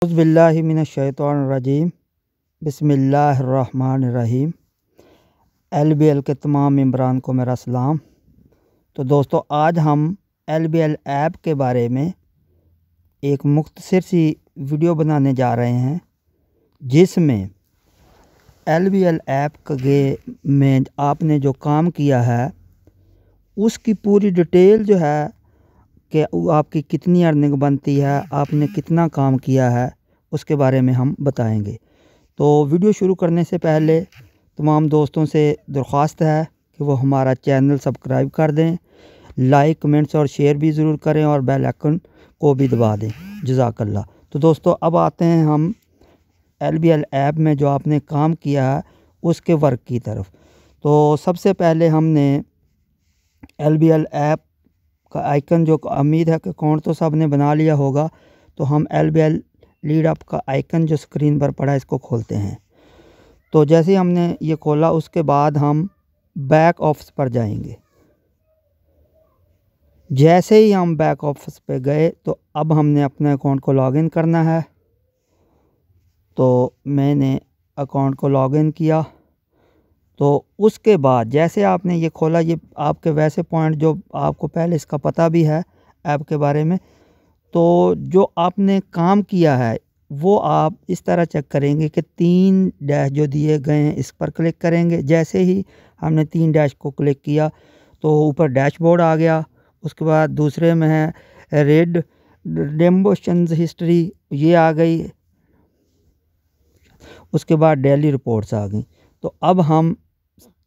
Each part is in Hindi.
औज़ुबिल्लाहिमिनश्शैतानिर्रजीम बिस्मिल्लाहिर्रहमानिर्रहीम। LBL के तमाम मेंबरान को मेरा सलाम। तो दोस्तों, आज हम LBL ऐप के बारे में एक मुख्तसर सी वीडियो बनाने जा रहे हैं, जिसमें LBL ऐप के में आपने जो काम किया है उसकी पूरी डिटेल जो है कि आपकी कितनी अर्निंग बनती है, आपने कितना काम किया है, उसके बारे में हम बताएंगे। तो वीडियो शुरू करने से पहले तमाम दोस्तों से दरख्वास्त है कि वो हमारा चैनल सब्सक्राइब कर दें, लाइक कमेंट्स और शेयर भी ज़रूर करें और बेल आइकन को भी दबा दें। जज़ाकल्लाह। तो दोस्तों, अब आते हैं हम LBL ऐप में जो आपने काम किया है उसके वर्क की तरफ। तो सबसे पहले हमने LBL ऐप का आइकन, जो उम्मीद है कि अकाउंट तो सब ने बना लिया होगा, तो हम LBL लीड अप का आइकन जो स्क्रीन पर पड़ा है इसको खोलते हैं। तो जैसे ही हमने ये खोला उसके बाद हम बैक ऑफिस पर जाएंगे। जैसे ही हम बैक ऑफिस पे गए तो अब हमने अपने अकाउंट को लॉगिन करना है। तो मैंने अकाउंट को लॉगिन किया। तो उसके बाद जैसे आपने ये खोला, ये आपके वैसे पॉइंट जो आपको पहले इसका पता भी है ऐप के बारे में, तो जो आपने काम किया है वो आप इस तरह चेक करेंगे कि 3 डैश जो दिए गए हैं इस पर क्लिक करेंगे। जैसे ही हमने 3 डैश को क्लिक किया तो ऊपर डैशबोर्ड आ गया। उसके बाद दूसरे में है रेड रिडेम्पशन हिस्ट्री, ये आ गई। उसके बाद डेली रिपोर्ट्स आ गई। तो अब हम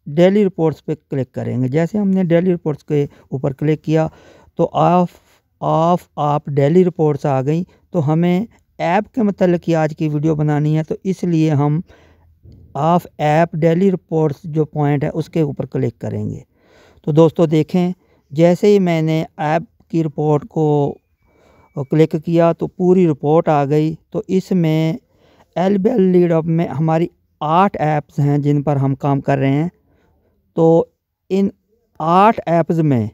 डेली रिपोर्ट्स पे क्लिक करेंगे। जैसे हमने डेली रिपोर्ट्स के ऊपर क्लिक किया तो आप डेली रिपोर्ट्स आ गई। तो हमें ऐप के मतलब की आज की वीडियो बनानी है, तो इसलिए हम ऑफ ऐप डेली रिपोर्ट्स जो पॉइंट है उसके ऊपर क्लिक करेंगे। तो दोस्तों देखें, जैसे ही मैंने ऐप की रिपोर्ट को क्लिक किया तो पूरी रिपोर्ट आ गई। तो इसमें LBL लीड अप में हमारी 8 ऐप्स हैं जिन पर हम काम कर रहे हैं। तो इन 8 ऐप्स में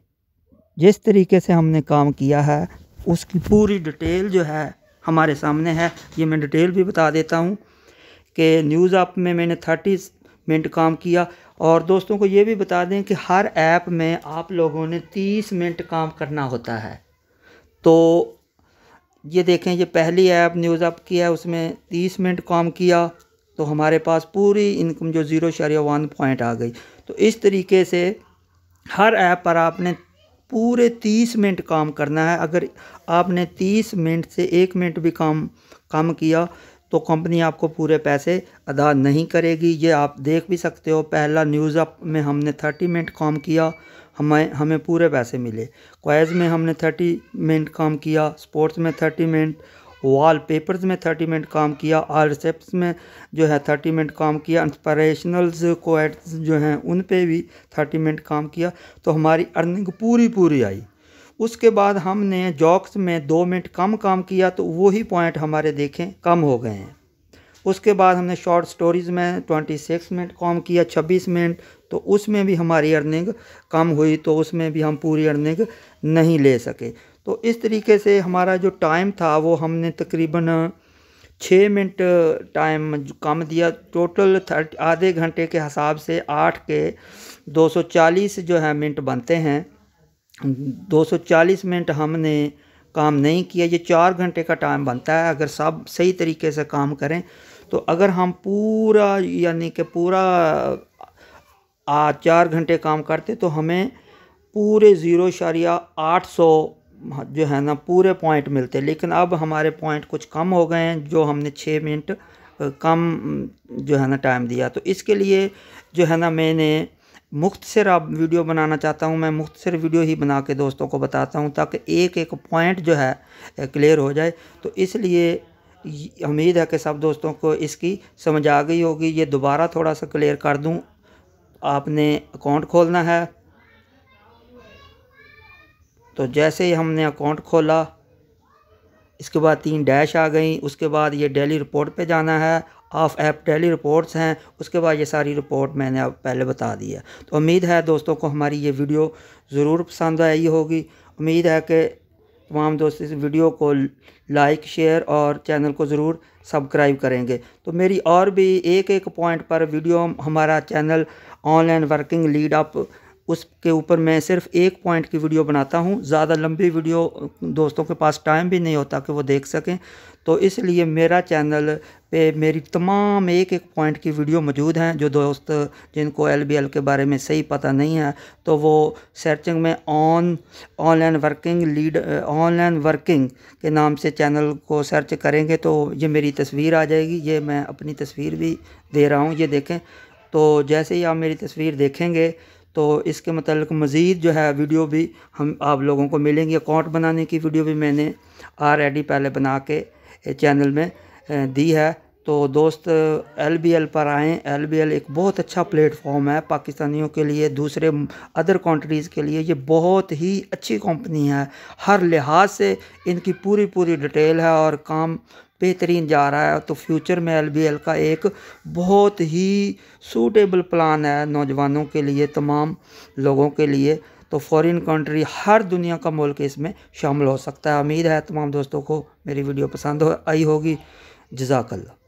जिस तरीके से हमने काम किया है उसकी पूरी डिटेल जो है हमारे सामने है। ये मैं डिटेल भी बता देता हूँ कि न्यूज़ ऐप में मैंने 30 मिनट काम किया। और दोस्तों को ये भी बता दें कि हर ऐप में आप लोगों ने 30 मिनट काम करना होता है। तो ये देखें, ये पहली ऐप न्यूज़ ऐप की है, उसमें 30 मिनट काम किया तो हमारे पास पूरी इनकम जो 0.1 पॉइंट आ गई। तो इस तरीके से हर ऐप पर आपने पूरे 30 मिनट काम करना है। अगर आपने 30 मिनट से 1 मिनट भी कम किया तो कंपनी आपको पूरे पैसे अदा नहीं करेगी। ये आप देख भी सकते हो। पहला न्यूज़ ऐप में हमने 30 मिनट काम किया, हमें पूरे पैसे मिले। क्वाइज में हमने 30 मिनट काम किया, स्पोर्ट्स में 30 मिनट, वॉल पेपर्स में 30 मिनट काम किया, ऑल रिसेप्ट्स में जो है 30 मिनट काम किया, इंस्पिरेशनल्स कोएट्स जो हैं उन पे भी 30 मिनट काम किया। तो हमारी अर्निंग पूरी आई। उसके बाद हमने जॉक्स में 2 मिनट कम काम किया तो वही पॉइंट हमारे देखें कम हो गए हैं। उसके बाद हमने शॉर्ट स्टोरीज़ में 26 मिनट काम किया, 26 मिनट, तो उसमें भी हमारी अर्निंग कम हुई, तो उसमें भी हम पूरी अर्निंग नहीं ले सके। तो इस तरीके से हमारा जो टाइम था वो हमने तकरीबन 6 मिनट टाइम कम दिया। टोटल आधे घंटे के हिसाब से 8 के 240 जो है मिनट बनते हैं। 240 मिनट हमने काम नहीं किया। ये 4 घंटे का टाइम बनता है अगर सब सही तरीके से काम करें। तो अगर हम पूरा यानी कि पूरा 4 घंटे काम करते तो हमें पूरे 0.800 जो है ना पूरे पॉइंट मिलते। लेकिन अब हमारे पॉइंट कुछ कम हो गए हैं, जो हमने 6 मिनट कम जो है ना टाइम दिया। तो इसके लिए जो है ना मैंने मुख्तसर अब वीडियो बनाना चाहता हूँ। मैं मुख्तसर वीडियो ही बना के दोस्तों को बताता हूँ ताकि एक एक पॉइंट जो है क्लियर हो जाए। तो इसलिए उम्मीद है कि सब दोस्तों को इसकी समझ आ गई होगी। ये दोबारा थोड़ा सा क्लियर कर दूँ। आपने अकाउंट खोलना है। तो जैसे ही हमने अकाउंट खोला इसके बाद 3 डैश आ गई। उसके बाद ये डेली रिपोर्ट पे जाना है। ऑफ ऐप डेली रिपोर्ट्स हैं। उसके बाद ये सारी रिपोर्ट मैंने अब पहले बता दी है। तो उम्मीद है दोस्तों को हमारी ये वीडियो ज़रूर पसंद आई होगी। उम्मीद है कि तमाम दोस्त इस वीडियो को लाइक शेयर और चैनल को ज़रूर सब्सक्राइब करेंगे। तो मेरी और भी एक एक पॉइंट पर वीडियो, हमारा channel online working lead up, उसके ऊपर मैं सिर्फ एक पॉइंट की वीडियो बनाता हूँ। ज़्यादा लंबी वीडियो दोस्तों के पास टाइम भी नहीं होता कि वो देख सकें, तो इसलिए मेरा चैनल पे मेरी तमाम एक एक पॉइंट की वीडियो मौजूद हैं। जो दोस्त जिनको LBL के बारे में सही पता नहीं है तो वो सर्चिंग में ऑनलाइन वर्किंग के नाम से चैनल को सर्च करेंगे तो ये मेरी तस्वीर आ जाएगी। ये मैं अपनी तस्वीर भी दे रहा हूँ, ये देखें। तो जैसे ही आप मेरी तस्वीर देखेंगे तो इसके मतलब मज़ीद जो है वीडियो भी हम आप लोगों को मिलेंगी। अकाउंट बनाने की वीडियो भी मैंने ऑलरेडी पहले बना के चैनल में दी है। तो दोस्त LBL पर आएँ। LBL एक बहुत अच्छा प्लेटफॉर्म है पाकिस्तानियों के लिए, दूसरे अदर कंट्रीज़ के लिए। ये बहुत ही अच्छी कंपनी है, हर लिहाज से इनकी पूरी डिटेल है और काम बेहतरीन जा रहा है। तो फ्यूचर में LBL का एक बहुत ही सूटेबल प्लान है नौजवानों के लिए, तमाम लोगों के लिए। तो फॉरेन कंट्री, हर दुनिया का मुल्क इसमें शामिल हो सकता है। उम्मीद है तमाम दोस्तों को मेरी वीडियो पसंद आई होगी। जज़ाकल्लाह।